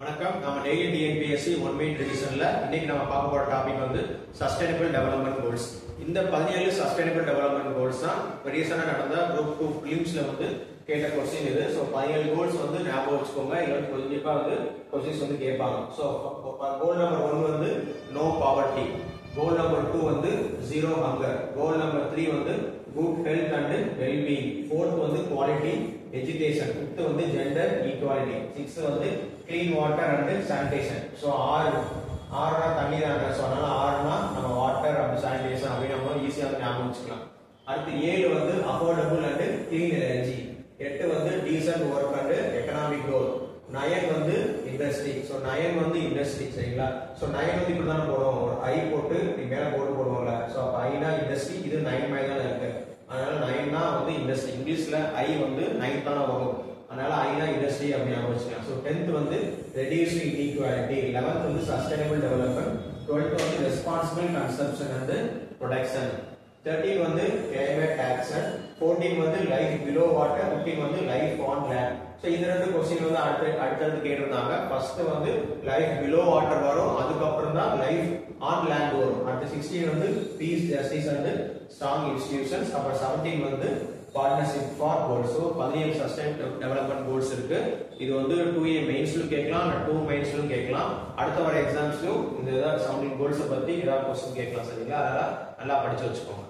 வணக்கம். நம்ம daily TNPSC one main ரிவிஷன்ல இன்னைக்கு நம்ம பார்க்க போற டாபிக் வந்து சஸ்டைனபிள் டெவலப்மெண்ட் கோல்ஸ். இந்த 17 சஸ்டைனபிள் டெவலப்மெண்ட் கோல்ஸ் தான் ரீசனா நடந்த குரூப் 2 பிலிம்ஸ்ல வந்து கேட்ட क्वेश्चन இது. சோ 17 கோல்ஸ் வந்து ஞாபகம் வச்சுக்கோங்க. இல்ல கண்டிப்பா வந்து क्वेश्चंस வந்து கேட்பாங்க. சோ கோல் நம்பர் 1 வந்து நோ பாவர்ட்டி, கோல் நம்பர் 2 வந்து ஜீரோ ஹங்கர், கோல் நம்பர் 3 வந்து good health and well being, 4th வந்து குவாலிட்டி எஜுகேஷன், 5th வந்து ஜெண்டர் ஈக்குவாலிட்டி, 6th வந்து clean water and sanitation. So ஆறுனா தண்ணி தான். சோ அதனால ஆறுனா நம்ம வாட்டர் அண்ட் சானிடேஷன் அப்படி நம்ம ஈஸியா ஞாபகம் வச்சுக்கலாம். அடுத்து 7 வந்து அஃபோர்டபுள் அண்ட் கிளீன் எனர்ஜி, 8 வந்து descent work and economic growth, 9 வந்து இண்டஸ்ட்ரி. சோ 9 வந்து இண்டஸ்ட்ரி. சரிங்களா? சோ 9 வந்து இப்படி தான் போடுவோம், ஒரு ஐ போட்டு மேல போடுவோம்ல. சோ அப்ப ஐனா இண்டஸ்ட்ரி, இது 9 மாதிரி தான் இருக்கு. அதனால 9 தான் வந்து இண்டஸ்ட்ரி. இங்கிலீஷ்ல ஐ வந்து 9 தான் வரும். அதனால ஐனா இண்டஸ்ட்ரி அப்படி ஞாபகம் வச்சுக்கலாம். சோ 10th வந்து ரெடியூசிங் இன்இக்வாலிட்டி, 11th வந்து சஸ்டைனபிள் டெவலப்மெண்ட், 12th வந்து ரெஸ்பான்சிபிள் கன்சம்ப்ஷன் அண்ட் ப்ரொடக்ஷன், 13 வந்து கிளைமேட் ஆக்ஷன், 14 வந்து லைஃப் பிலோ வாட்டர், 15 வந்து லைஃப் ஆன் லேண்ட். சோ இந்த ரெண்டு क्वेश्चन வந்து அடுத்து கேட்டிருந்தாங்க. ஃபர்ஸ்ட் வந்து லைஃப் பிலோ வாட்டர் வரும், அதுக்கு அப்புறம் தான் லைஃப் ஆன் லேண்ட் வரும். அடுத்து 16 வந்து piece justice and strong institutions, அப்புறம் 17 வந்து partnership for goals. So 17 sustainable development goals இருக்கு. இது வந்து 2A மெயின்ஸ்லயும் கேட்கலாம், இல்ல 2 மெயின்ஸ்லயும் கேட்கலாம். அடுத்த வர எக்ஸாம்ஸ்லயும் இந்த 17 கோல்ஸ் பத்தி ஏதாவது क्वेश्चन கேட்கலாம். சரிங்களா? அதனால நல்லா படிச்சு வச்சுக்கோங்க.